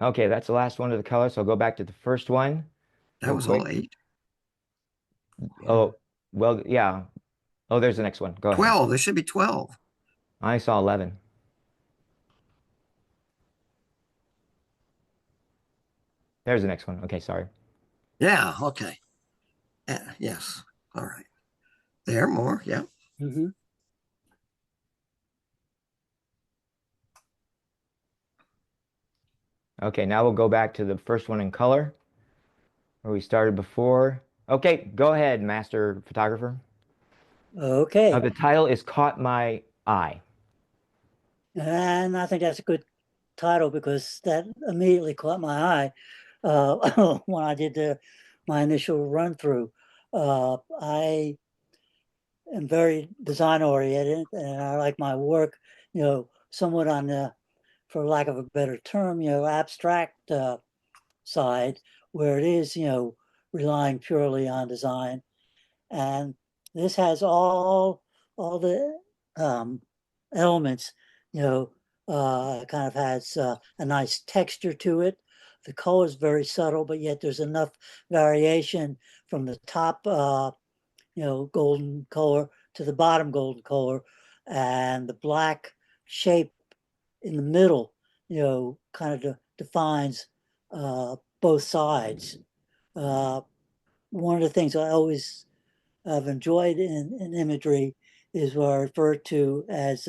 Okay, that's the last one of the color, so I'll go back to the first one That real was all quick. 8. Yeah. Oh, well, yeah. Oh, there's the next one. Go ahead. 12. There should be 12. I saw 11. There's the next one. Okay, sorry. Yeah. Okay. Yes. All right. There, more. Yeah. Hmm. Okay, now we'll go back to the first one in color where we started before. Okay, go ahead, master photographer. Okay. The title is Caught My Eye. And I think that's a good title because that immediately caught my eye when I did my initial run through. I am very design oriented and I like my work, somewhat on the, for lack of a better term, abstract side where it is, relying purely on design. And this has all the elements, you know, kind of has a nice texture to it. The color is very subtle, but yet there's enough variation from the top, golden color to the bottom golden color, and the black shape in the middle, kind of defines both sides. Uh, One of the things I always have enjoyed in imagery is what I refer to as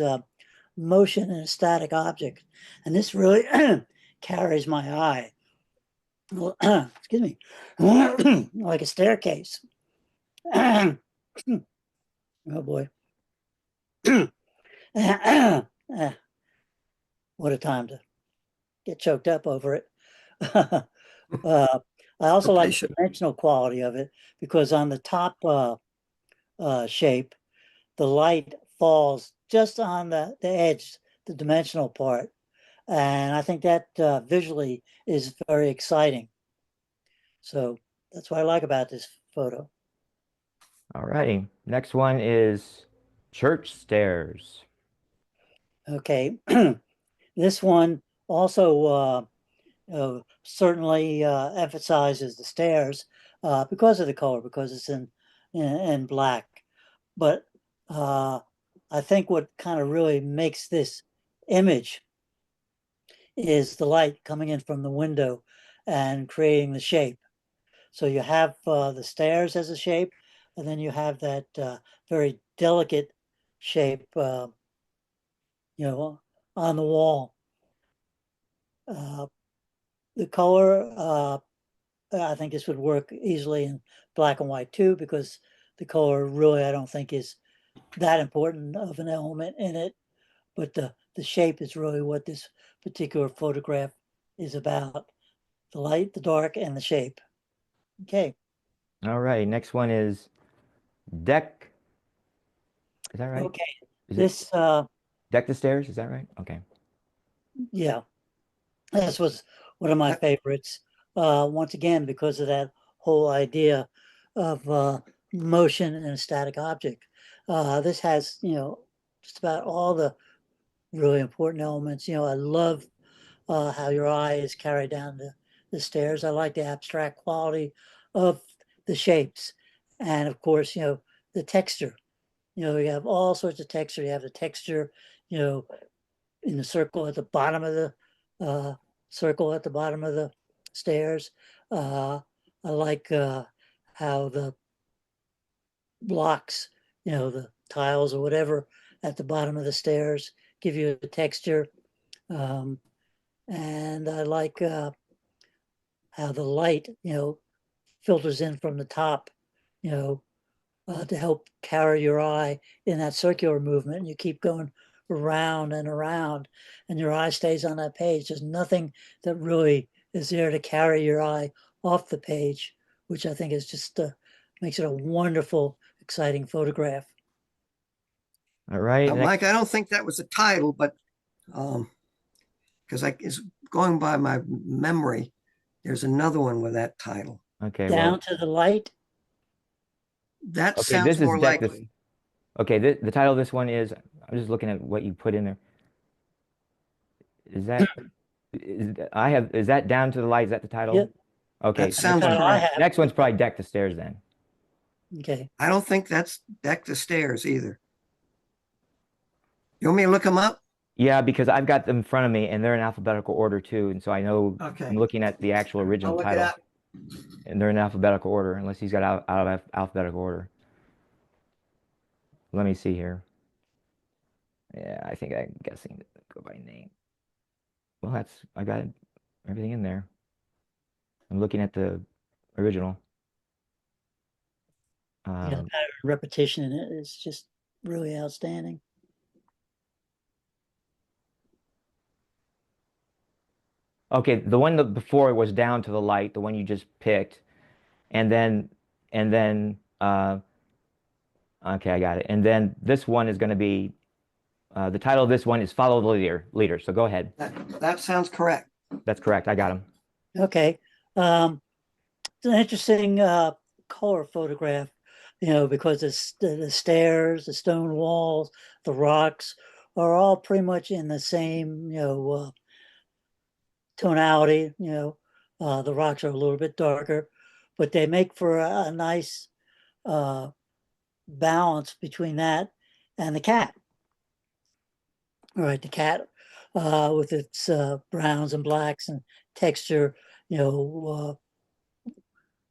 motion in a static object. And this really carries my eye. Well, excuse me, like a staircase. Oh boy. What a time to get choked up over it. I So also like the patient. dimensional quality of it because on the top shape, the light falls just on the edge, the dimensional part. And I think that visually is very exciting. So that's what I like about this photo. All righty. Next one is Church Stairs. Okay. This one also certainly emphasizes the stairs because of the color, because it's in black. But uh, I think what kind of really makes this image is the light coming in from the window and creating the shape. So you have the stairs as a shape, and then you have that very delicate shape, you know, on the wall. Uh, the color, I think this would work easily in black and white too, because the color really, I don't think is that important of an element in it. But the shape is really what this particular photograph is about: the light, the dark, and the shape. Okay. All right. Next one is Deck. Is that right? Okay. Is it This, Deck the Stairs? Is that right? Okay. yeah, this was one of my That, favorites. Once again, because of that whole idea of motion in a static object. This has, just about all the really important elements. I love how your eye is carried down the stairs. I like the abstract quality of the shapes. And of course, the texture. You have all sorts of texture. You have the texture, you know, in the circle at the bottom of the uh, circle at the bottom of the stairs. Uh, I like how the blocks, the tiles or whatever at the bottom of the stairs give you a texture. Um, and I like how the light, filters in from the top, you know, to help carry your eye in that circular movement. And you keep going around and around, and your eye stays on that page. There's nothing that really is there to carry your eye off the page, which I think is just makes it a wonderful, exciting photograph. All right. now, Mike, Next. I don't think that was a title, but um, because I is going by my memory, there's another one with that title. Okay. Down Well, to the light. That okay. sounds This is more Deck this. likely. Okay. The title of this one is, I'm just looking at what you put in there. Is that, is that down to the light? Is that the title? Yep. Okay, That sounds That's what I correct. have. next one's probably Deck the Stairs then. Okay. I don't think that's Deck the Stairs either. You want me to look them up? Yeah, because I've got them in front of me and they're in alphabetical order too, and so I know Okay. I'm looking at the actual I'll original look it title, up. and they're in alphabetical order, unless he's got out of alphabetical order. Let me see here. Yeah, I think I'm guessing go by name. Well, I got everything in there. I'm looking at the original. Yeah, the Um, pattern of repetition in it is just really outstanding. okay, the one that before was down to the light, the one you just picked, and then okay, I got it. And then this one is going to be the title of this one is Follow the Leader. So go ahead. That sounds correct. That's correct. I got him. Okay. It's an interesting color photograph, because the stairs, the stone walls, the rocks are all pretty much in the same, tonality. The rocks are a little bit darker, but they make for a nice uh, balance between that and the cat. All right, the cat with its browns and blacks and texture, you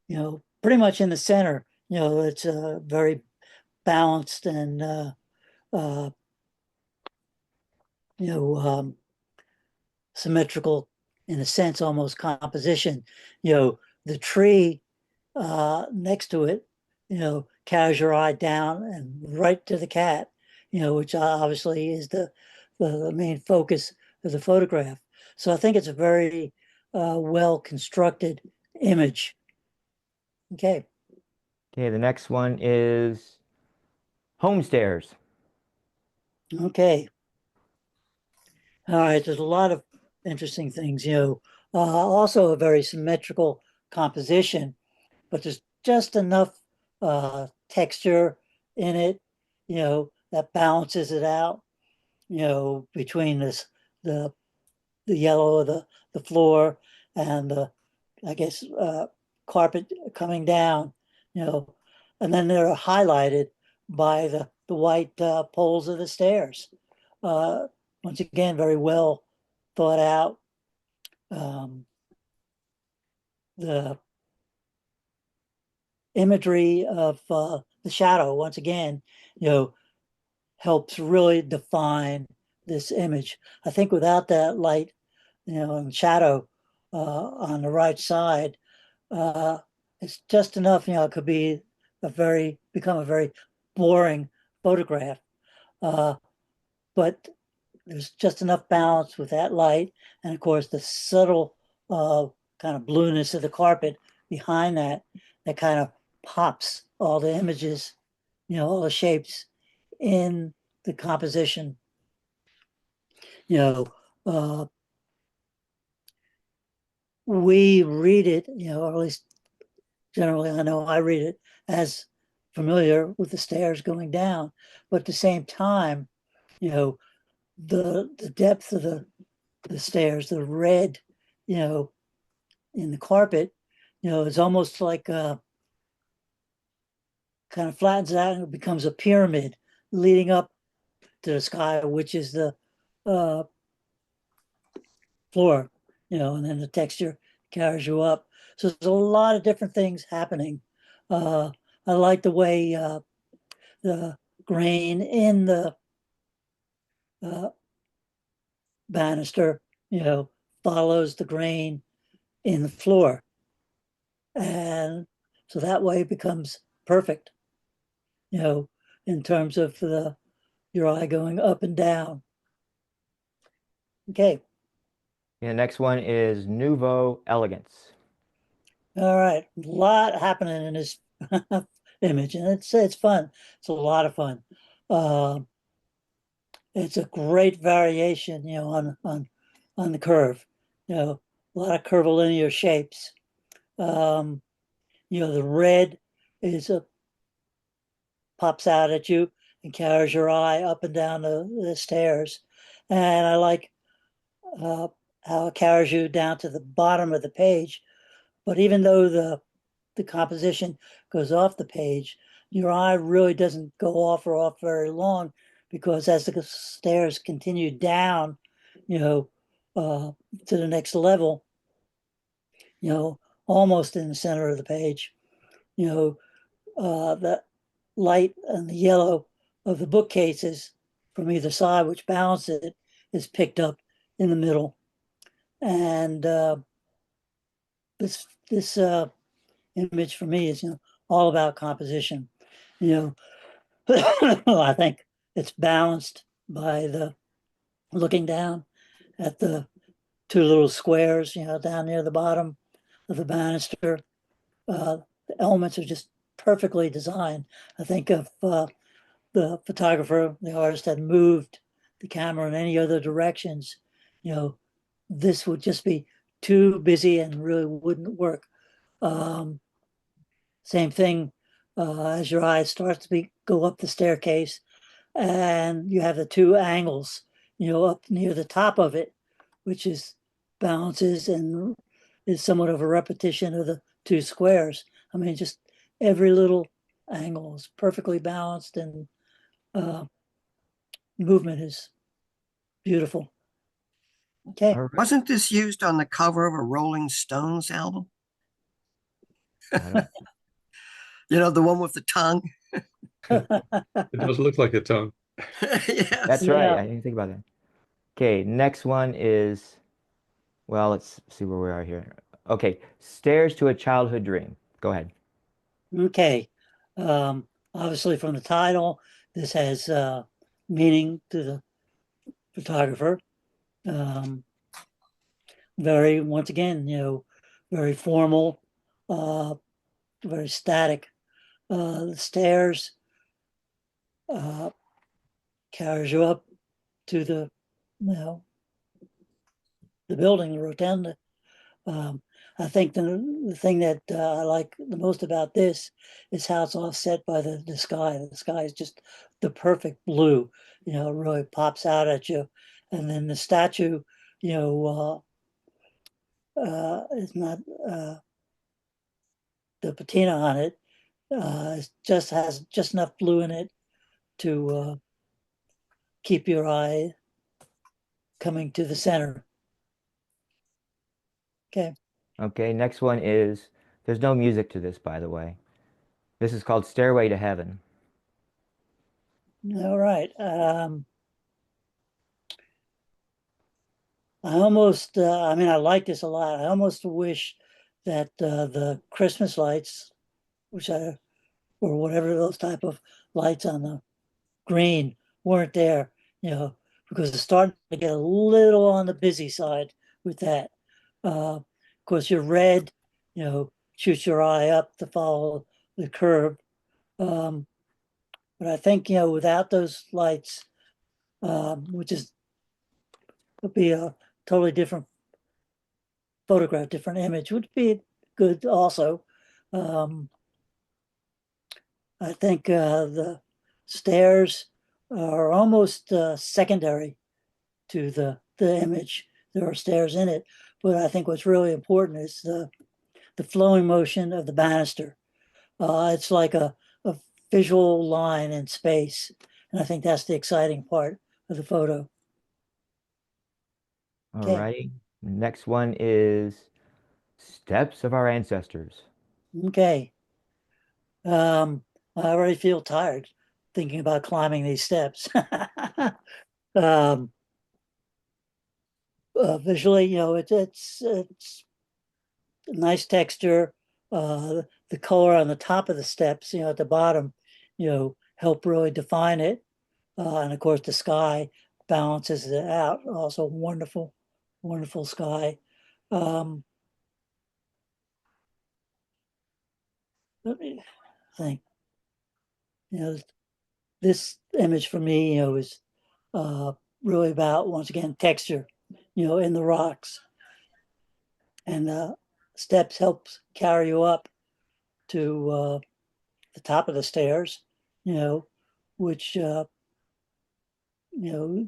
know, pretty much in the center. It's very balanced and uh, you know symmetrical in a sense, almost composition. The tree next to it, carries your eye down and right to the cat, which obviously is the main focus of the photograph. So I think it's a very well constructed image. Okay. Okay, the next one is Home Stairs. Okay. All right. There's a lot of interesting things, also a very symmetrical composition, but there's just enough texture in it, that balances it out, between the the yellow of the floor and the, I guess, carpet coming down, you know, and then they're highlighted by the white poles of the stairs. Uh, Once again, very well thought out. Um, the imagery of the shadow, once again, helps really define this image. I think without that light, and shadow on the right side, uh, it's just enough. It could be become a very boring photograph. Uh, but there's just enough balance with that light, and of course the subtle kind of blueness of the carpet behind that kind of pops all the images, all the shapes in the composition. You know, uh, we read it, or at least generally I know I read it as familiar with the stairs going down, but at the same time, you know, the depth of the stairs, the red, you know, in the carpet, it's almost like kind of flattens out and it becomes a pyramid leading up to the sky, which is the uh, floor, and then the texture carries you up. So there's a lot of different things happening. Uh, I like the way the grain in the uh, banister, follows the grain in the floor. And so that way it becomes perfect, you know, in terms of your eye going up and down. Okay. And the next one is Nouveau Elegance. All right. A lot happening in this image, and it's fun. It's a lot of fun. Uh, it's a great variation, on the curve. A lot of curvilinear shapes. Um, the red is a pops out at you and carries your eye up and down the stairs. And I like how it carries you down to the bottom of the page. But even though the composition goes off the page, your eye really doesn't go off or off very long, because as the stairs continue down, you know, to the next level, you know, almost in the center of the page, you know, the light and the yellow of the bookcases from either side, which balance it, is picked up in the middle. And this image for me is, all about composition. You I think it's balanced by the looking down at the two little squares, down near the bottom of the banister. The elements are just perfectly designed. I think if the photographer, the artist, had moved the camera in any other directions, you know, this would just be too busy and really wouldn't work. Um, Same thing as your eye starts to go up the staircase, and you have the two angles, up near the top of it, which is balances and is somewhat of a repetition of the two squares. I mean, just every little angle is perfectly balanced, and uh, movement is beautiful. Okay. All right. Wasn't this used on the cover of a Rolling Stones album? I don't, You know, the one with the tongue? It does look like a tongue. Yes. that's right. Yeah. I didn't think about that. Okay, next one is, well, let's see where we are here. Okay, stairs to a childhood dream. Go ahead. Okay. Obviously, from the title, this has meaning to the photographer. Um, Very, once again, very formal, uh, very static. The stairs uh, carries you up to you know, the building, the rotunda. Um, I think the thing that I like the most about this is how it's offset by the sky. The sky is just the perfect blue. It really pops out at you. And then the statue, you know, is not the patina on it. It just has just enough blue in it to keep your eye coming to the center. Okay. Okay, next one is, there's no music to this, by the way. This is called Stairway to Heaven. All right. I mean, I like this a lot. I almost wish that the Christmas lights, which I, or whatever those type of lights on the green, weren't there, because it's starting to get a little on the busy side with that. Of course, your red, shoots your eye up to follow the curve. Um, but I think, without those lights, which would be a totally different photograph, different image, would be good also. Um, I think the stairs are almost secondary to the image. There are stairs in it, but I think what's really important is the flowing motion of the banister. It's like a visual line in space, and I think that's the exciting part of the photo. All Okay, righty. Next one is Steps of Our Ancestors. okay. Um, I already feel tired thinking about climbing these steps. um, Visually, it's nice texture. The color on the top of the steps, at the bottom, help really define it. And of course, the sky balances it out. Also, wonderful, wonderful sky. Um, Let me think. You know, this image for me, is uh, really about, once again, texture. In the rocks, and steps helps carry you up to the top of the stairs, you know, which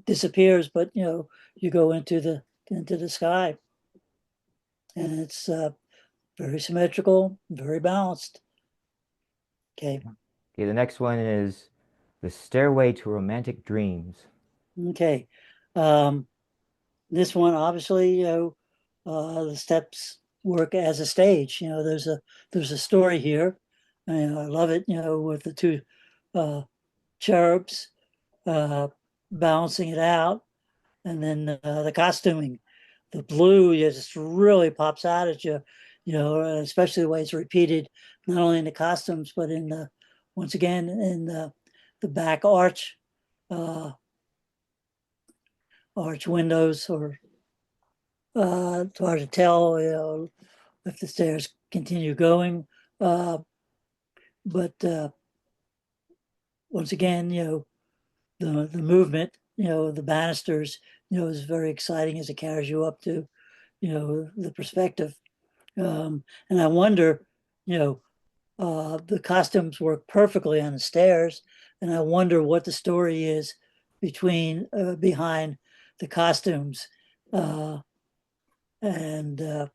disappears, but you go into the into the sky. And it's very symmetrical, very balanced. Okay. Okay, the next one is The Stairway to Romantic Dreams. Okay. Um, this one, obviously, the steps work as a stage. There's a story here. And I love it, with the two uh, cherubs uh, balancing it out. And then the costuming, the blue just really pops out at you, especially the way it's repeated, not only in the costumes, but in once again, in the back arch windows, or it's hard to tell, if the stairs continue going. Uh, but once again, the movement, the banisters, is very exciting as it carries you up to, the perspective. And I wonder, the costumes work perfectly on the stairs, and I wonder what the story is behind the costumes, uh, and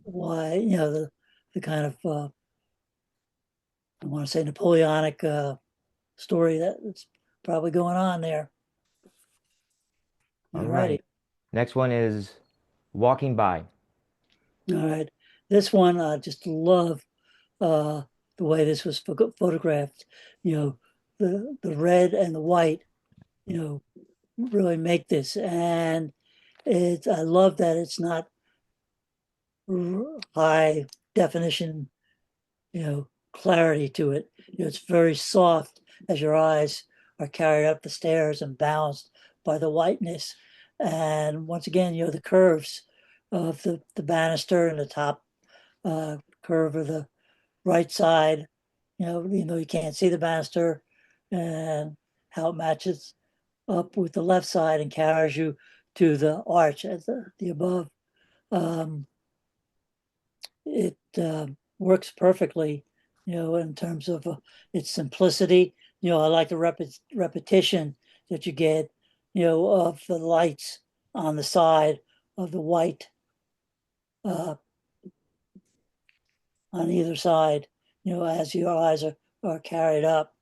why, the kind of I want to say Napoleonic story that's probably going on there. All All righty. right. Next one is Walking By. All right. This one, I just love uh, the way this was photographed. The red and the white, really make this. And I love that it's not high definition, clarity to it. It's very soft as your eyes are carried up the stairs and balanced by the whiteness. And once again, the curves of the banister and the top curve of the right side, even though you can't see the banister, and how it matches up with the left side and carries you to the arch at the above. Um, it works perfectly, in terms of its simplicity. I like the repetition that you get, of the lights on the side of the white uh, on either side, as your eyes are carried up.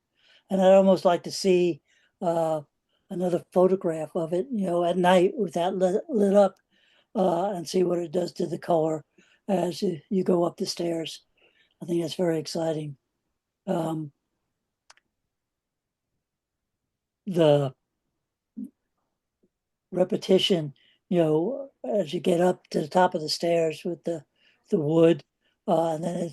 And I'd almost like to see uh, another photograph of it, at night with that lit up, and see what it does to the color as you go up the stairs. I think that's very exciting. Um, the repetition, as you get up to the top of the stairs with the wood, and then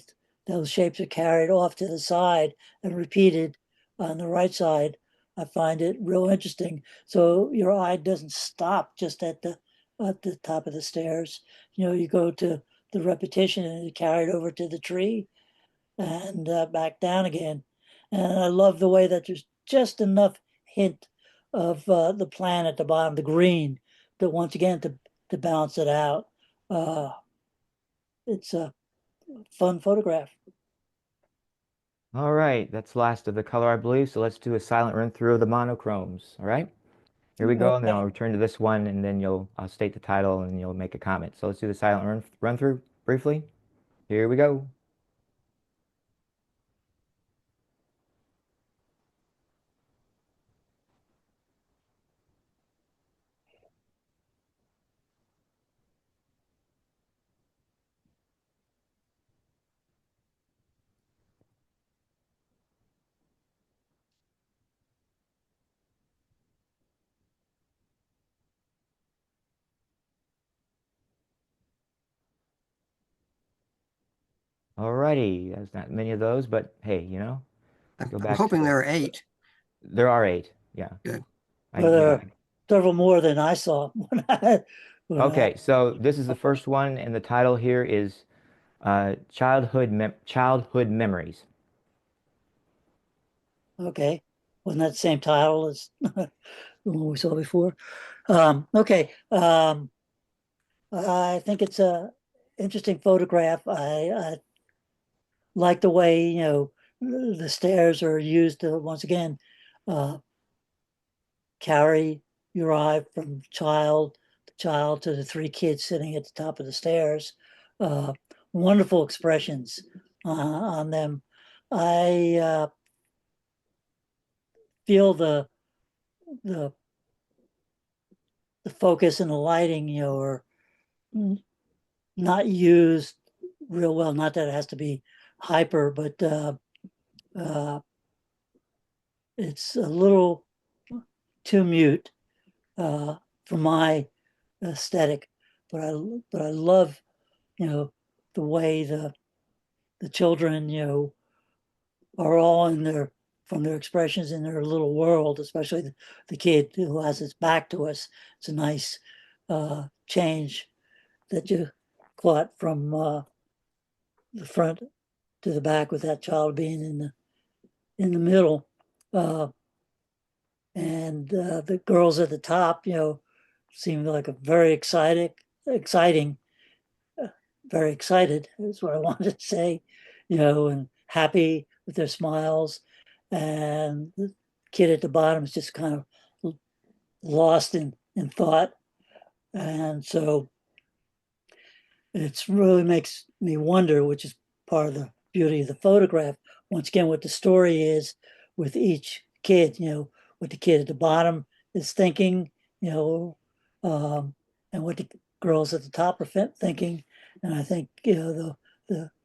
those shapes are carried off to the side and repeated on the right side. I find it real interesting. So your eye doesn't stop just at the top of the stairs. You go to the repetition and you carry it over to the tree and back down again. And I love the way that there's just enough hint of the plan at the bottom, the green, that once again to balance it out. Uh, it's a fun photograph. All right, that's last of the color, I believe. So let's do a silent run through of the monochromes. All right, here we go. And then I'll Okay. return to this one, and then I'll state the title, and you'll make a comment. So let's do the silent run through briefly. Here we go. All righty, there's not many of those, but hey, go I'm back to hoping there are 8. there are 8. Yeah, Good. Well, there are several more than I saw Okay, so this is the first one, and the title here is childhood memories. okay. Wasn't that the same title as the one we saw before? Okay. I think it's a interesting photograph. I like the way, the stairs are used to once again uh, carry your eye from child to the three kids sitting at the top of the stairs. Uh, Wonderful expressions on them. I feel the the focus and the lighting, are not used real well. Not that it has to be hyper, but uh, it's a little too mute for my aesthetic. But I love, the way the children, are all in their from their expressions in their little world, especially the kid who has his back to us. It's a nice change that you caught from the front to the back with that child being in the middle. And the girls at the top, seemed like a exciting, uh, very excited is what I wanted to say, and happy with their smiles. And the kid at the bottom is just kind of lost in thought. And so it's really makes me wonder, which is part of the beauty of the photograph, once again, what the story is with each kid, what the kid at the bottom is thinking, you know, and what the girls at the top are thinking. And I think, the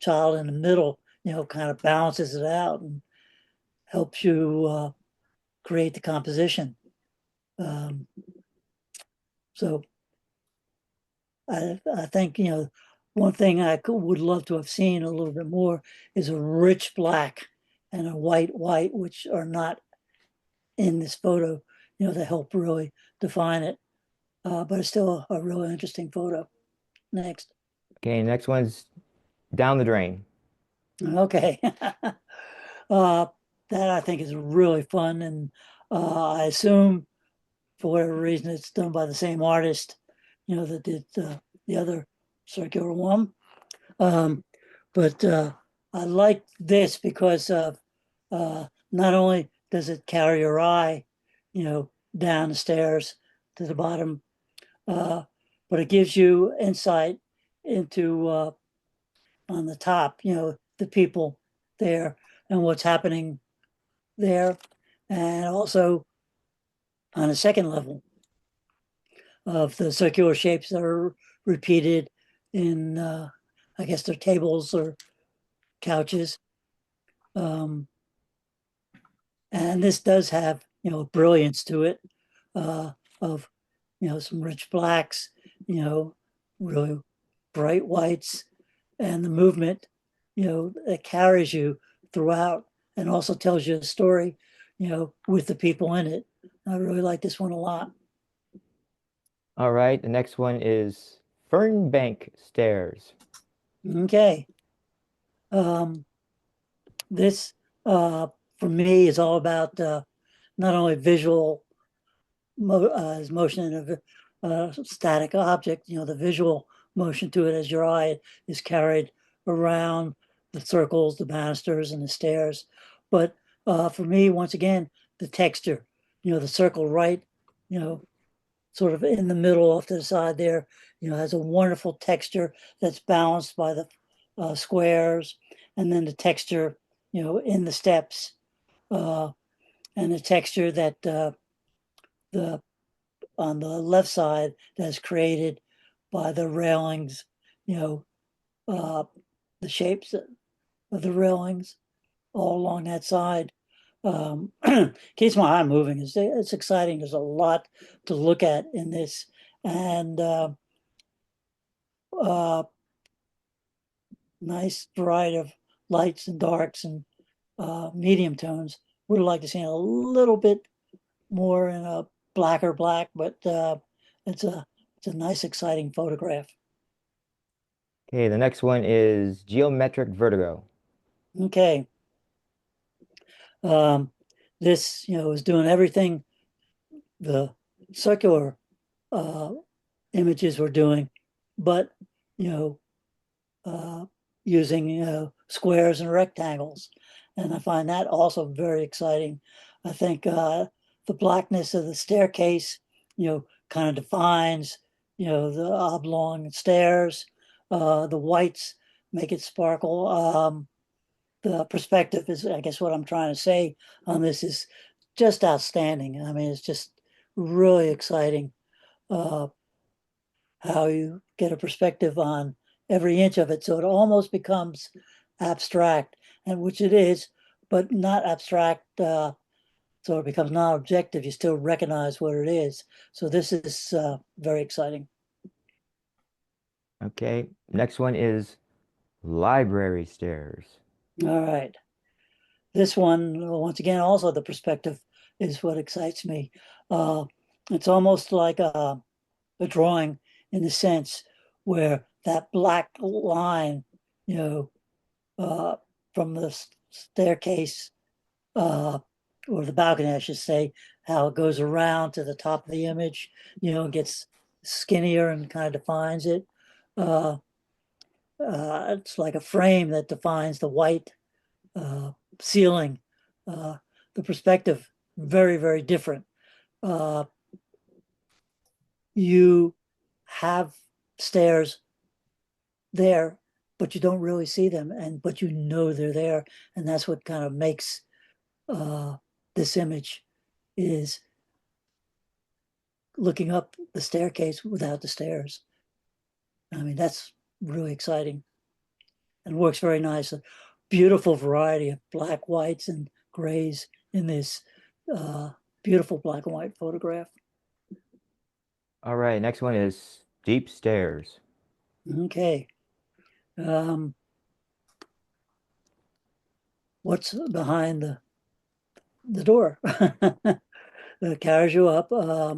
child in the middle, kind of balances it out and helps you create the composition. Um, so I think, one thing would love to have seen a little bit more is a rich black and a white, which are not in this photo, that help really define it. But it's still a really interesting photo. Next. Okay, next one's down the drain. Okay. uh, that I think is really fun. And I assume for whatever reason it's done by the same artist, that did the other circular one. Um, but I like this because of not only does it carry your eye, down the stairs to the bottom, uh, but it gives you insight into on the top, the people there and what's happening there. And also on a second level of the circular shapes that are repeated in, I guess they're tables or couches. Um, and this does have, brilliance to it of, some rich blacks, really bright whites, and the movement, that carries you throughout and also tells you a story, with the people in it. I really like this one a lot. All right, the next one is Fernbank Stairs. Okay. Um, this, for me, is all about not only visual motion of a static object, the visual motion to it as your eye is carried around the circles, the banisters, and the stairs. But for me, once again, the texture, the circle right, you know, sort of in the middle off to the side there, has a wonderful texture that's balanced by the squares, and then the texture, in the steps, uh, and the texture that the on the left side that's created by the railings, you know, uh, the shapes of the railings all along that side. Keeps my eye moving. It's exciting. There's a lot to look at in this, and uh, nice variety of lights and darks and medium tones. Would have liked to see a little bit more in a blacker black, but it's a it's a nice, exciting photograph. Okay, the next one is Geometric Vertigo. Okay. Um, this, is doing everything the circular uh, images were doing, but, you know, uh, using, squares and rectangles. And I find that also very exciting. I think the blackness of the staircase, kind of defines, the oblong stairs. The whites make it sparkle. The perspective is, I guess, what I'm trying to say on this is just outstanding. I mean, it's just really exciting how you get a perspective on every inch of it. So it almost becomes abstract, and which it is, but not abstract. So it becomes non-objective. You still recognize what it is. So this is very exciting. Okay. Next one is library stairs. All right. This one, once again, also the perspective is what excites me. It's almost like a drawing in the sense where that black line, you know, from the staircase or the balcony, I should say, how it goes around to the top of the image, gets skinnier and kind of defines it. Uh, it's like a frame that defines the white ceiling. Uh, the perspective, very, very different. Uh, you have stairs there, but you don't really see them, but they're there, and that's what kind of makes this image is looking up the staircase without the stairs. I mean, that's really exciting and works very nicely. Beautiful variety of black, whites, and grays in this beautiful black and white photograph. All right. Next one is deep stairs. Okay. What's behind the door? That carries you up. I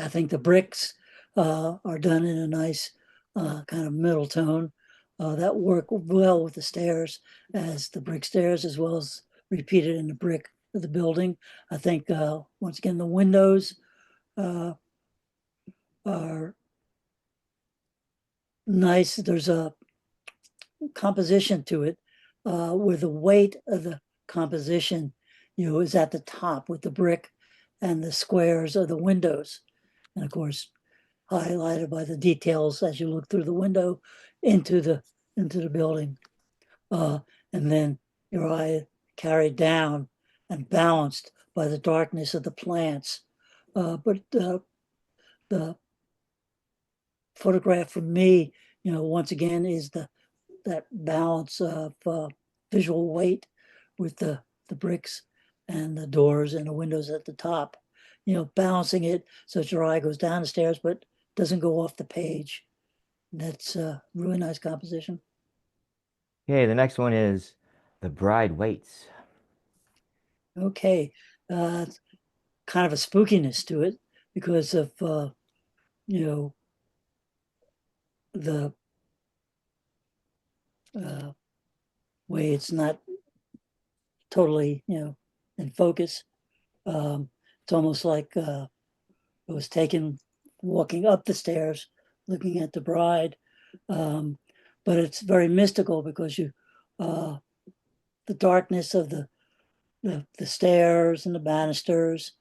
think the bricks are done in a nice kind of middle tone that work well with the stairs as the brick stairs, as well as repeated in the brick of the building. I think once again the windows are nice. There's a composition to it where the weight of the composition, is at the top with the brick and the squares of the windows, and of course highlighted by the details as you look through the window into the building, and then your eye carried down and balanced by the darkness of the plants. But the photograph for me, once again, is that balance of visual weight with the bricks and the doors and the windows at the top, balancing it so that your eye goes down the stairs but doesn't go off the page. That's a really nice composition. Okay. The next one is the bride waits. Okay. Kind of a spookiness to it because of, you know, the way it's not totally, in focus. It's almost like it was taken walking up the stairs, looking at the bride. But it's very mystical because the darkness of the stairs and the banisters,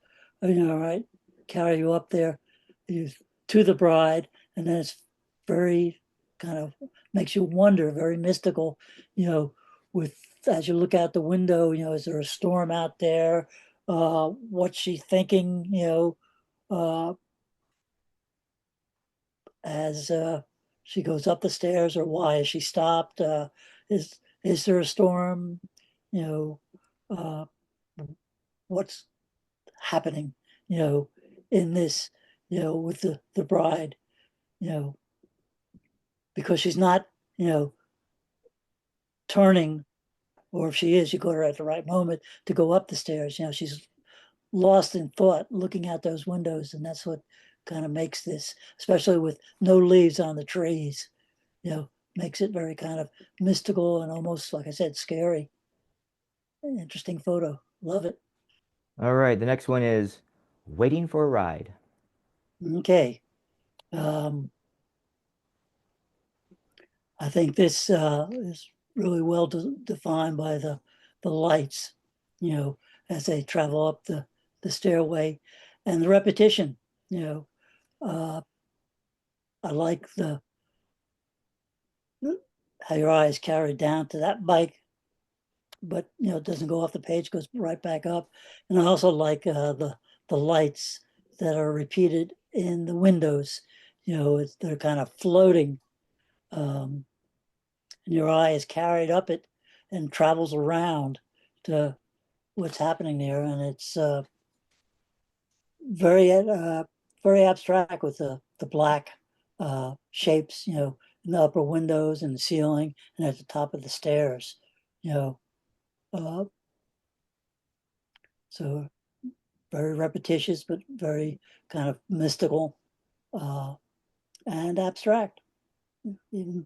right, carry you up there to the bride, and then it's very kind of makes you wonder, very mystical, with as you look out the window, is there a storm out there? What's she thinking, uh, as she goes up the stairs, or why is she stopped? Is there a storm? You know, uh, what's happening? In this, with the bride, you know, because she's not, turning, or if she is, you got her at the right moment to go up the stairs. She's lost in thought, looking out those windows, and that's what kind of makes this, especially with no leaves on the trees, makes it very kind of mystical and almost, like I said, scary. Interesting photo. Love it. All right. The next one is waiting for a ride. Okay. I think this is really well defined by the lights, as they travel up the stairway, and the repetition, you know, I like how your eye is carried down to that bike, but it doesn't go off the page, goes right back up. And I also like the lights that are repeated in the windows. They're kind of floating, and your eye is carried up it and travels around to what's happening there, and it's very very abstract with the black shapes, in the upper windows and the ceiling and at the top of the stairs, you know. Uh, so very repetitious, but very kind of mystical and abstract, even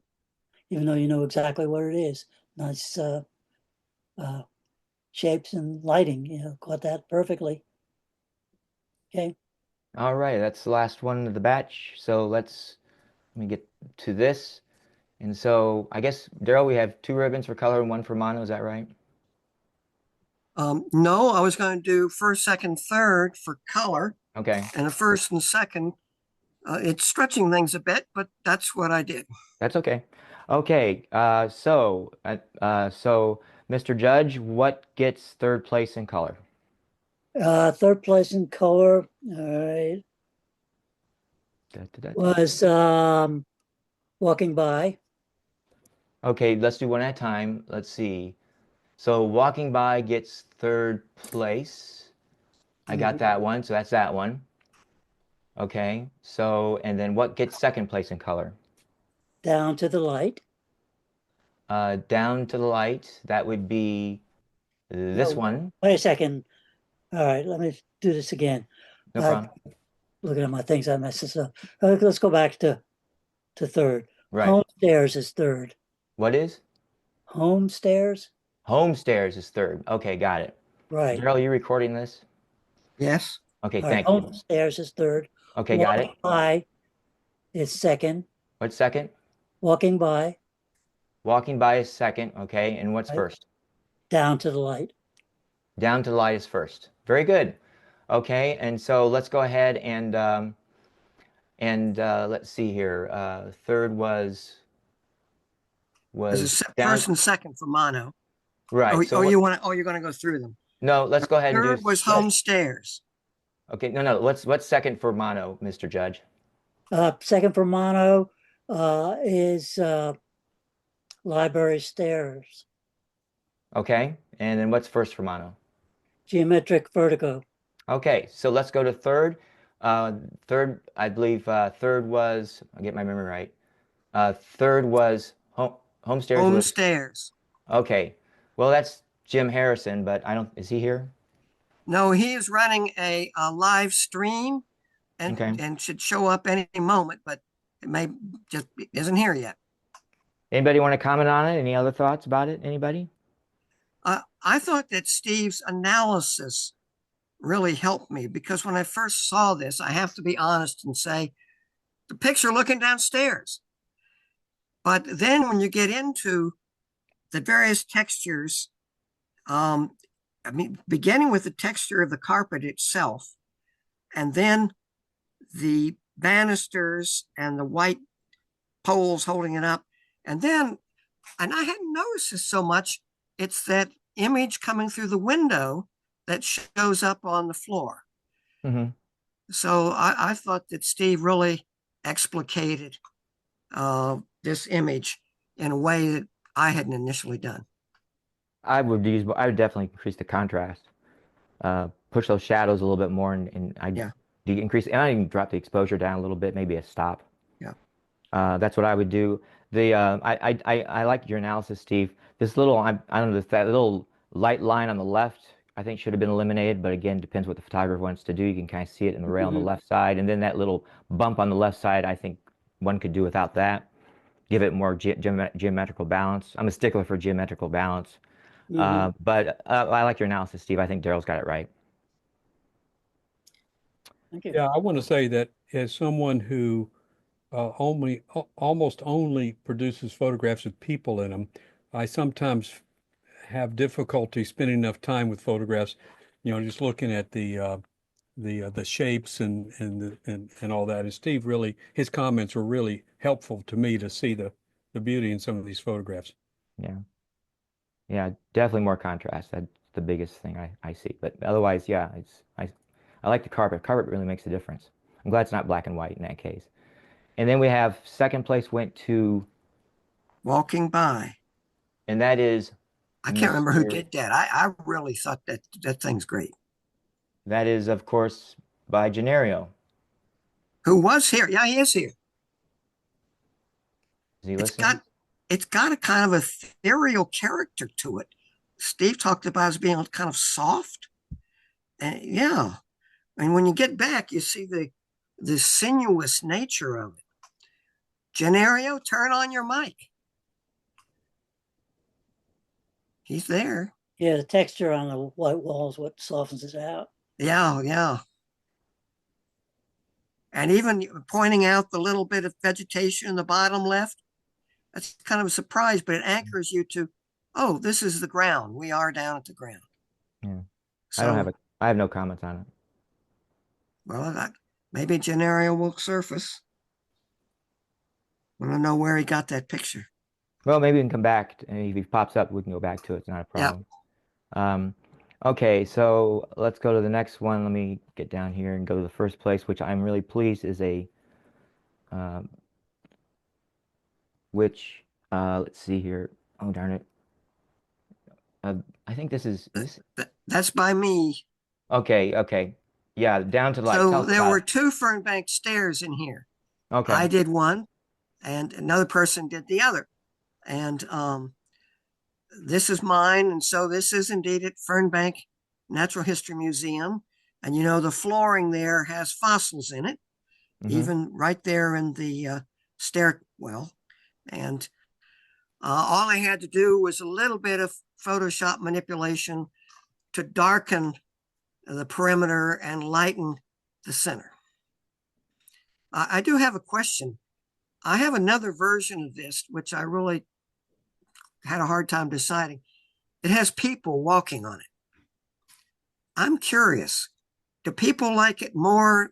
though you know exactly what it is. Nice shapes and lighting, caught that perfectly. Okay. All right, that's the last one of the batch. So let me get to this. And so I guess, Daryl, we have two ribbons for color and one for mono. Is that right? No, I was going to do first, second, third for color, Okay, and the first and second. It's stretching things a bit, but that's what I did. that's okay. Okay, so Mr. Judge, what gets third place in color? Third place in color, all right, Da, da, da, da. was walking by. Okay, let's do one at a time. Let's see. So walking by gets third place. I got that one, so that's that one. Okay, so and then what gets second place in color? Down to the light. Down to the light, that would be this No, one. wait a second. All right, let me do this again. No Uh, problem. Looking at my things, I messed this up. Let's go back to third. Right. Home stairs is third. What is? Home stairs, Home stairs is third. Okay, got it. right. Daryl, you recording this? Yes. Okay, All right, thank you. home stairs is third. Okay, got it. Walking by is second. What's second? Walking by, Walking by is second. Okay, and what's right, first? down to the light. Down to the light is first. Very good. Okay, and so let's go ahead and let's see here. Third This was is down. first and second for mono. Right. So what? You're going to go through them. No, let's go ahead and do. Third was Let's, home stairs. okay, no. What's second for mono, Mr. Judge? Second for mono is library stairs. Okay, and then what's first for mono? Geometric vertigo. Okay, so let's go to third. Third, I believe third was, I'll get my memory right. Third was home stairs Home was, stairs. okay. Well, that's Jim Harrison, but I don't, is he here? No, he is running a live stream Okay. and should show up any moment, but it may just isn't here yet. Anybody want to comment on it? Any other thoughts about it? Anybody? I thought that Steve's analysis really helped me because when I first saw this, I have to be honest and say the picture looking downstairs. But then when you get into the various textures, beginning with the texture of the carpet itself, and then the banisters and the white poles holding it up, and I hadn't noticed this so much, it's that image coming through the window that shows up on the floor. Mm-hmm. So I thought that Steve really explicated this image in a way that I hadn't initially done. I would definitely increase the contrast, push those shadows a little bit more, and Yeah. increase, and I even drop the exposure down a little bit, maybe a stop. Yeah. That's what I would do. I like your analysis, Steve. This little, I don't know, that little light line on the left, I think should have been eliminated, but again, depends what the photographer wants to do. You can kind of see it in the rail on the left side, and then that little bump on the left side, I think one could do without that. Give it more geometrical balance. I'm a stickler for geometrical balance. But I like your analysis, Steve. I think Daryl's got it right. Thank you. Yeah, I want to say that as someone who almost only produces photographs with people in them, I sometimes have difficulty spending enough time with photographs, just looking at the the shapes and all that. And Steve really, his comments were really helpful to me to see the beauty in some of these photographs. Yeah. Yeah, definitely more contrast. That's the biggest thing I see. But otherwise, yeah, I like the carpet. Carpet really makes a difference. I'm glad it's not black and white in that case. And then we have second place went to, Walking by. and that is I can't remember who Mr. did that. I really thought that thing's great. That is, of course, by Gennario. Who was here? Yeah, he is here. Is he It's listening? got a kind of ethereal character to it. Steve talked about it as being kind of soft. And yeah. And when you get back, you see the sinuous nature of it. Gennario, turn on your mic. He's there. Yeah, the texture on the white walls what softens it out. Yeah, yeah. And even pointing out the little bit of vegetation in the bottom left, that's kind of a surprise, but it anchors you to, oh, this is the ground. We are down at the ground. Yeah. So, I have no comments on it. well, maybe Gennario will surface. I don't know where he got that picture. Well, maybe we can come back, and if he pops up, we can go back to it. It's not a Yeah. problem. Okay, so let's go to the next one. Let me get down here and go to the first place, which I'm really pleased is um, let's see here. Oh, darn it. I think this is this. That's by me. Okay, okay. Yeah, down to like, tell So us there about were it. two Fernbank stairs in here. Okay. I did one, and another person did the other. And this is mine, and so this is indeed at Fernbank Natural History Museum. And you know, the flooring there has fossils in it, Hmm. even right there in the stairwell. And all I had to do was a little bit of Photoshop manipulation to darken the perimeter and lighten the center. I do have a question. I have another version of this, which I really had a hard time deciding. It has people walking on it. I'm curious, do people like it more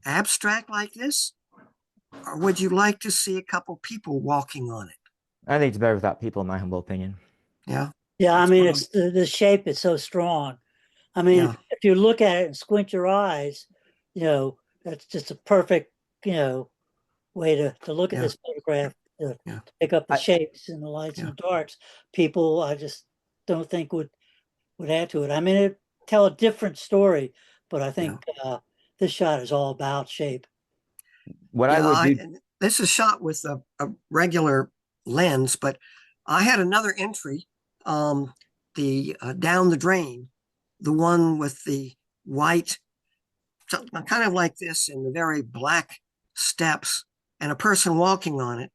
abstract like this? Or would you like to see a couple people walking on it? I think it's better without people, in my humble opinion. Yeah. Yeah, I That's mean, probably, it's the shape is so strong. I mean, yeah. if you look at it and squint your eyes, that's just a perfect, way to look at Yeah. this photograph, Yeah. to pick up the I, shapes and the lights Yeah. and darks. People, I just don't think would add to it. I mean, it tell a different story, but I Yeah. think this shot is all about shape. what I Yeah. would do, This is shot with a regular lens, but I had another entry, the down the drain, the one with the white, kind of like this, and the very black steps, and a person walking on it.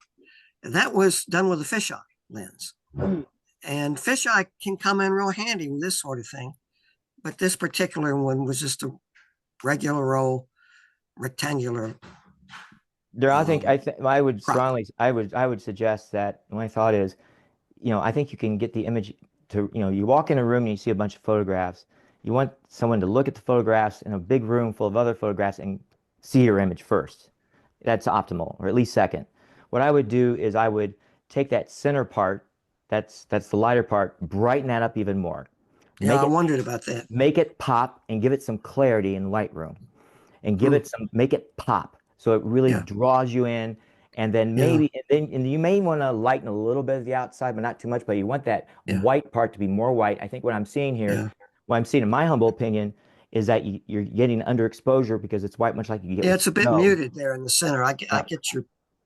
That was done with a fisheye lens. Mm. And fisheye can come in real handy with this sort of thing. But this particular one was just a regular old rectangular there, I would crop. strongly, I would suggest that my thought is, I think you can get the image to, you walk in a room and you see a bunch of photographs. You want someone to look at the photographs in a big room full of other photographs and see your image first. That's optimal, or at least second. What I would do is I would take that center part, that's the lighter part, brighten that up even more. Yeah, Make I it wondered about that. make it pop and give it some clarity in Lightroom and Hmm. make it pop so it really Yeah, draws you in. And then yeah, and you may want to lighten a little bit of the outside, but not too much. But you want that yeah, white part to be more white. I think yeah. what I'm seeing in my humble opinion, is that you're getting underexposure because it's white, much like you get Yeah, with it's a bit snow. muted there in the center. I Now, get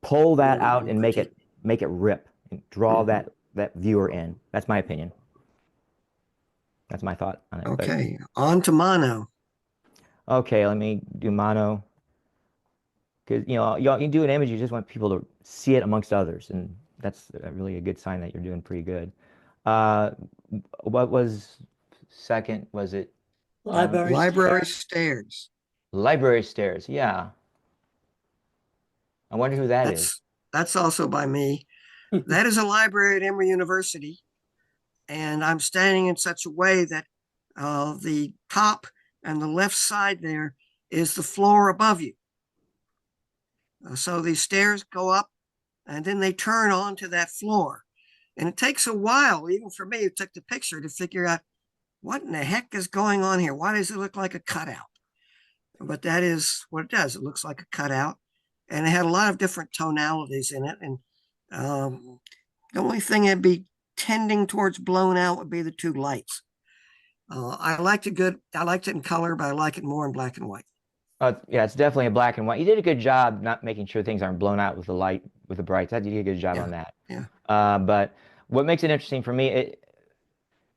pull that out your and critique. make it rip and draw Mhm. that viewer in. That's my opinion. That's my thought on it. But Okay, on to mono. okay, let me do mono. Because you do an image, you just want people to see it amongst others, and that's really a good sign that you're doing pretty good. Uh, what was second? Was it Library Library stairs. stairs. library stairs? Yeah, I wonder who that is. That's also by me. That is a library at Emory University, and I'm standing in such a way that the top and the left side there is the floor above you. So these stairs go up and then they turn onto that floor. And it takes a while, even for me who took the picture, to figure out what in the heck is going on here. Why does it look like a cutout? But that is what it does. It looks like a cutout. And it had a lot of different tonalities in it. And the only thing that'd be tending towards blown out would be the two lights. I liked it in color, but I like it more in black and white. Yeah, it's definitely a black and white. You did a good job not making sure things aren't blown out with the light, with the brights. You did a good job on that. Yeah. But what makes it interesting for me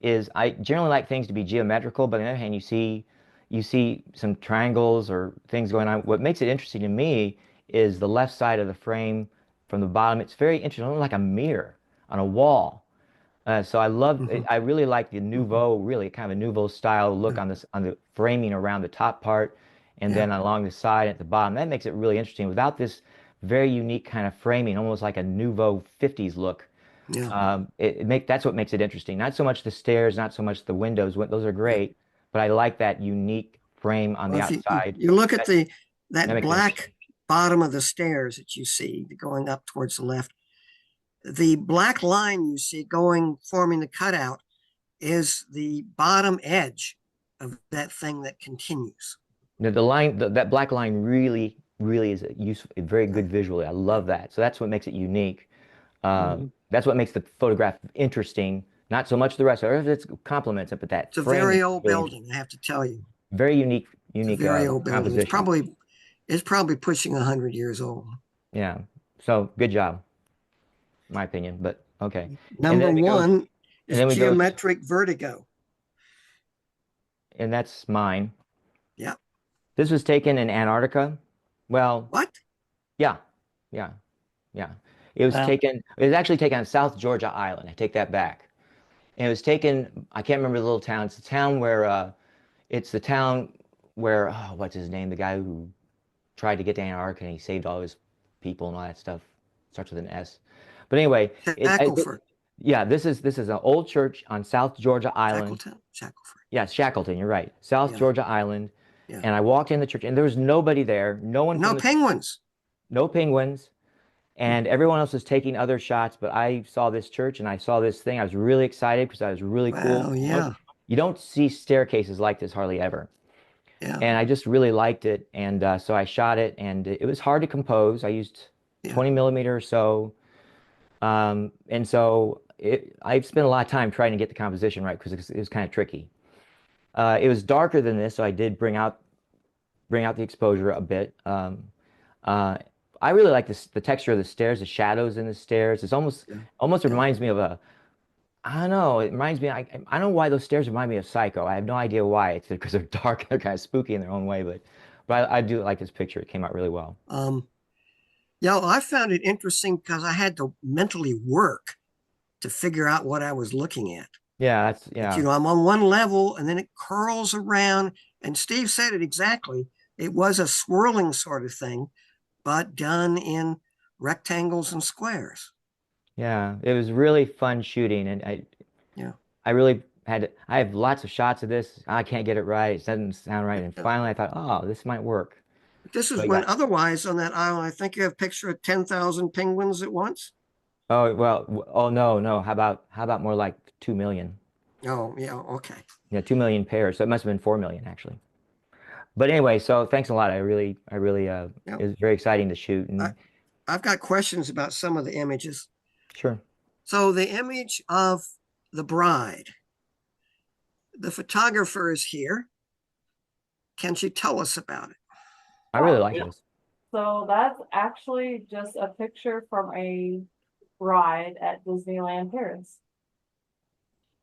is I generally like things to be geometrical, but on the other hand, you see some triangles or things going on. What makes it interesting to me is the left side of the frame from the bottom. It's very interesting, like a mirror on a wall. So I really like the nouveau, really kind of a nouveau style look on the framing around the top part, and then along the side at the bottom. That makes it really interesting without this very unique kind of framing, almost like a nouveau 50s look. Yeah. That's what makes it interesting. Not so much the stairs, not so much the windows. Those are great, but I like that unique frame on the Well, if outside. you look at That that makes it interesting. black bottom of the stairs that you see going up towards the left, the black line you see forming the cutout is the bottom edge of that thing that continues. The line, that black line really, really is a very good visually. I love that. So that's what makes it unique. That's what makes the photograph interesting. Not so much the rest of it. It complements it, but that It's a frame very is old really building, I have to tell you. very unique, It's a very old building. composition. It's probably pushing 100 years old. Yeah. So good job, in my opinion. But okay. And Number then we go, one and is then we go, geometric vertigo. and that's mine. Yeah. This was taken in Antarctica. Well, What? yeah, yeah, yeah. It was taken. It was actually taken on South Georgia Island. I take that back. And it was taken. I can't remember the little town. It's the town where. It's the town where. Oh, what's his name? The guy who tried to get to Antarctica and he saved all his people and all that stuff. Starts with an S. But anyway, Shackleford. yeah. This is an old church on South Georgia Island. Shackleford. Yeah, Shackleton. You're right. South Georgia Island. Yeah. And I walked in the church and there was nobody there. No one. No penguins. No penguins. And everyone else was taking other shots, but I saw this church and I saw this thing. I was really excited because I was really cool. Well, yeah. You don't see staircases like this hardly ever. Yeah. And I just really liked it. And so I shot it and it was hard to compose. I used 20 millimeter or so. And so I've spent a lot of time trying to get the composition right because it was kind of tricky. It was darker than this, so I did bring out the exposure a bit. I really like the texture of the stairs, the shadows in the stairs. It's almost reminds me of I don't know. It reminds me. I don't know why those stairs remind me of Psycho. I have no idea why. It's because they're dark. They're kind of spooky in their own way. But I do like this picture. It came out really well. Yeah, I found it interesting because I had to mentally work to figure out what I was looking at. Yeah, But, I'm on one level and then it curls around. And Steve said it exactly. It was a swirling sort of thing, but done in rectangles and squares. Yeah, it was really fun shooting, and I have lots of shots of this. I can't get it right. It doesn't sound right. And finally, I thought, oh, this might work. This is when otherwise on that island, I think you have a picture of 10,000 penguins at once. Oh well. Oh no. How about more like 2 million? Oh yeah. Okay. Yeah, 2 million pairs. So it must have been 4 million actually. But anyway, so thanks a lot. I really, it was very exciting to shoot. And I've got questions about some of the images. Sure. So the image of the bride, the photographer is here. Can she tell us about it? I really like this. So that's actually just a picture from a bride at Disneyland Paris.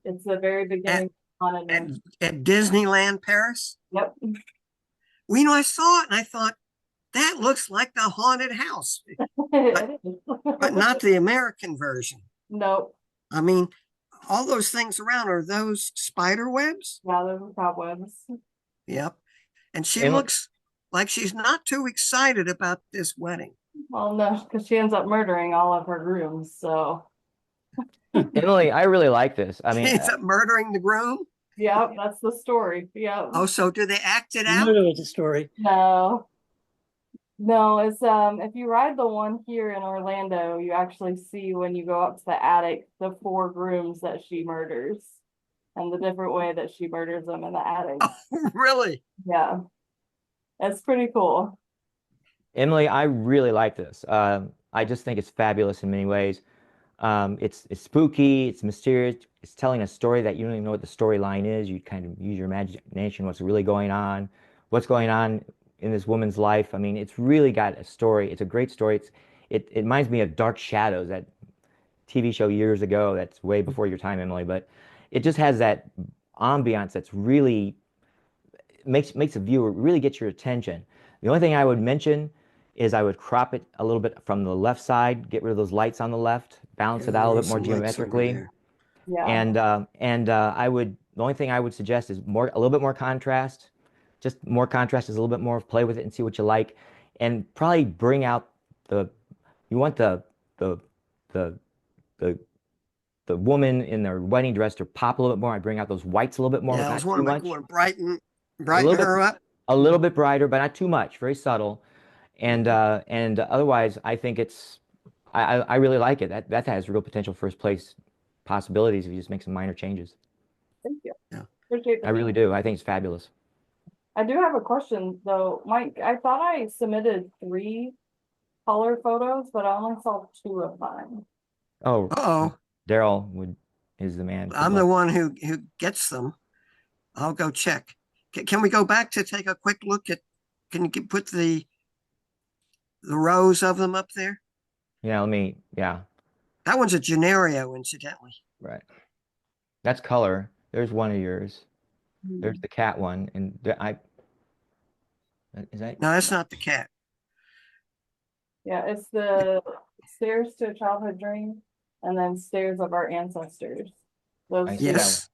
It's the very beginning at Disneyland Paris? Yep. Well, I saw it and I thought, that looks like the haunted house, but not the American version. Nope. I mean, all those things around, are those spider webs? Yeah, those are cobwebs. Yep. And she looks like she's not too excited about this wedding. Well, no, because she ends up murdering all of her grooms. So Emily, I really like this. I mean, she ends up murdering the groom. Yep, that's the story. Yep. Oh, so do they act it out? Familiar with the story. No. No, it's if you ride the one here in Orlando, you actually see when you go up to the attic the 4 grooms that she murders and the different way that she murders them in the attic. Oh, really? Yeah. It's pretty cool. Emily, I really like this. I just think it's fabulous in many ways. It's spooky, it's mysterious, it's telling a story that you don't even know what the storyline is. You kind of use your imagination, what's going on in this woman's life. I mean, it's really got a story. It's a great story. It reminds me of Dark Shadows, that TV show years ago. That's way before your time, Emily, but it just has that ambiance that's really makes a viewer really get your attention. The only thing I would mention is I would crop it a little bit from the left side, get rid of those lights on the left, balance it out a little bit more geometrically, Yeah. the only thing I would suggest is a little bit more contrast. Just more contrast is a little bit more, play with it and see what you like, and probably bring out you want the the the the woman in their wedding dress to pop a little bit more. I bring out those whites a little bit more, but Yeah, I was not too wondering, much. brighten A little bit her up. a little bit brighter, but not too much. Very subtle. And otherwise, I think I really like it. That has real potential first place possibilities if you just make some minor changes. Thank you. Yeah. Appreciate I the really do. I think it's fabulous. I do have a question though, Mike. I thought I submitted 3 color photos, but I only saw 2 of mine. Oh, Uh-oh. Daryl is the man. I'm the one who gets them. I'll go check. Can we go back to take a quick look at, can you put the rows of them up there? Yeah, yeah, That one's a Genario, incidentally. right. That's color. There's one of yours. There's Hmm. the cat one, and is that? No, that's not the cat. Yeah, it's the Stairs to a Childhood Dream and then Stairs of Our Ancestors. I Those see two. that one. Yes,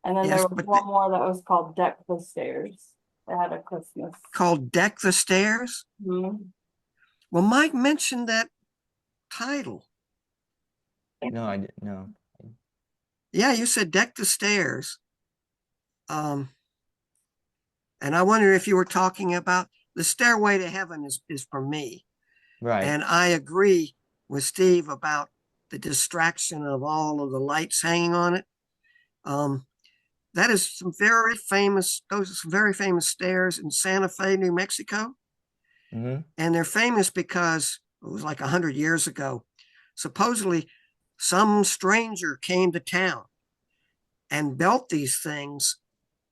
And then yes, there was but one more that was called Deck the Stairs. It had a Christmas. called Deck the Stairs. Mhm. Well, Mike mentioned that title. No, I didn't. No. Yeah, you said Deck the Stairs. And I wonder if you were talking about the Stairway to Heaven is for me. Right. And I agree with Steve about the distraction of all of the lights hanging on it. That is those are some very famous stairs in Santa Fe, New Mexico. Mm-hmm. And they're famous because it was like 100 years ago. Supposedly, some stranger came to town and built these things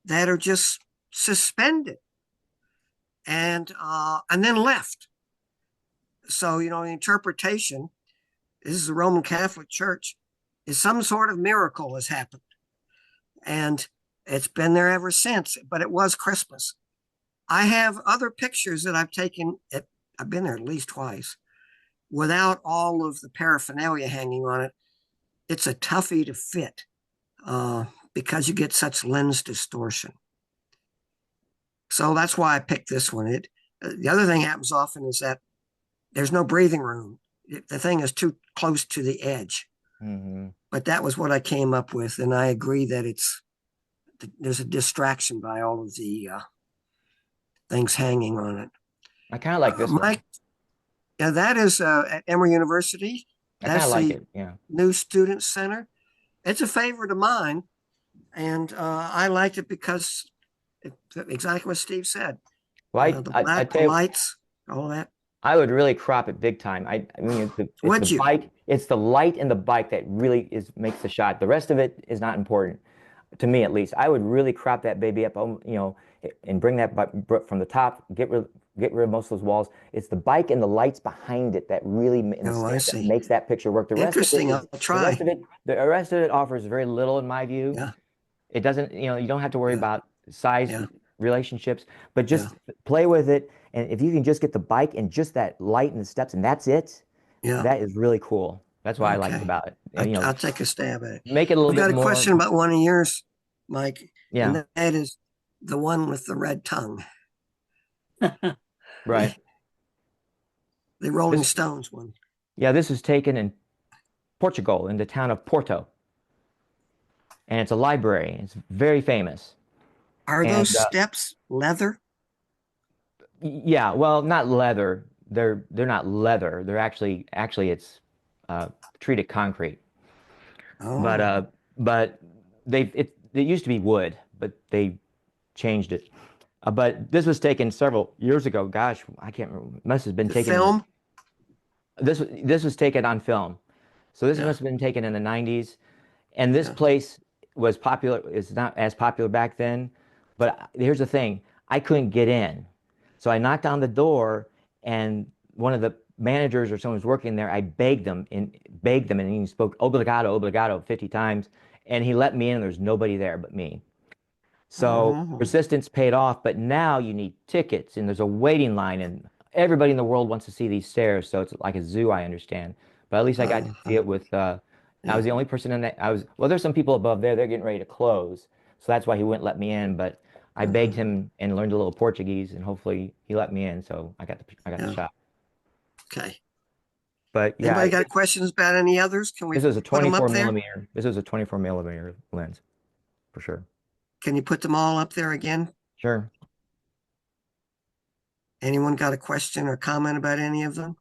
that are just suspended and then left. So, the interpretation, this is the Roman Catholic Church, is some sort of miracle has happened. And it's been there ever since, but it was Christmas. I have other pictures that I've taken. I've been there at least twice without all of the paraphernalia hanging on it. It's a toughie to fit because you get such lens distortion. So that's why I picked this one. The other thing happens often is that there's no breathing room. The thing is too close to the edge. Mm-hmm. But that was what I came up with, and I agree that there's a distraction by all of the things hanging on it. I kind of like this one. Mike, yeah, that is at Emory University. I kind of That's like the it. Yeah. new student center. It's a favorite of mine, and I liked it because exactly what Steve said. Well, The I black, the tell you, lights, all that. I would really crop it big time. I mean, it's Would the you? bike, it's the light in the bike that really makes the shot. The rest of it is not important, to me at least. I would really crop that baby up, and bring that from the top, get rid of most of those walls. It's the bike and the lights behind it that really Oh, I see. makes that picture work. Interesting. I'll try. The rest of it offers very little in my view. Yeah. It doesn't, you don't have to worry Yeah. about size Yeah. relationships, but just play with it. And if you can just get the bike and just that light and the steps, and that's it, Yeah. that is really cool. That's what I liked Okay. about it. I'll take a stab at it. Make it a little I've got bit a more. question about one of yours, Mike. Yeah. And that is the one with the red tongue. Right. The Rolling Stones one. Yeah, this is taken in Portugal, in the town of Porto. and it's a library. It's very famous. Are And those steps leather? yeah, well, not leather. They're not leather. They're actually it's uh, treated concrete. But Oh, it used to be wood, but they changed it. But this was taken several years ago. Gosh, I can't remember. Must have been the taken in the film? this was taken on film. So this Yeah, must have been taken in the 90s. And this yeah. place was popular. It's not as popular back then. But here's the thing. I couldn't get in. So I knocked on the door and one of the managers or someone who's working there, I begged them and he spoke obrigado, obrigado 50 times. And he let me in and there's nobody there but me. So Oh, persistence paid off, but now you need tickets and there's a waiting line and everybody in the world wants to see these stairs. So it's like a zoo, I understand. But at least I got to see it with I yeah. was the only person in that well, there's some people above there, they're getting ready to close. So that's why he wouldn't let me in, but I begged Uh-huh. him and learned a little Portuguese and hopefully he let me in, so I got the Yeah. shot. Okay. But yeah, Anybody got questions about any others? Can we this is a put them up 24 there? millimeter. This is a 24 millimeter lens for sure. Can you put them all up there again? Sure. Anyone got a question or comment about any of them?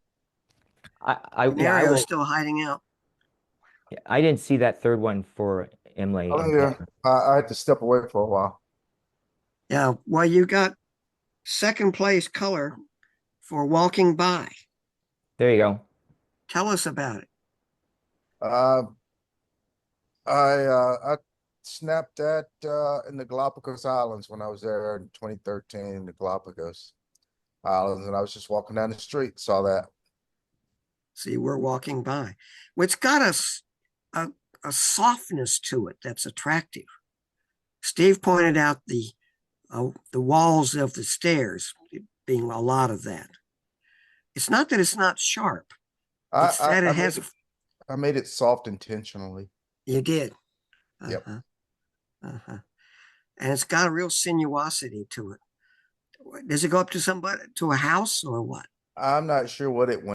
Yeah, I Nario's will. still hiding out. Yeah, I didn't see that third one for Emily Oh in yeah, color. I had to step away for a while. Yeah, well, you got second place color for walking by. There you go. Tell us about it. Uh, I snapped that in the Galapagos Islands when I was there in 2013 in the Galapagos Islands, and I was just walking down the street, saw that. See, we're walking by. Well, it's got a softness to it that's attractive. Steve pointed out the walls of the stairs being a lot of that. It's not that it's not sharp. I It's I, that I it made has. it I made it soft intentionally. You did. Yep. Uh-huh. Uh-huh. And it's got a real sinuosity to it. Does it go up to somebody to a house or what? I'm not sure what it went.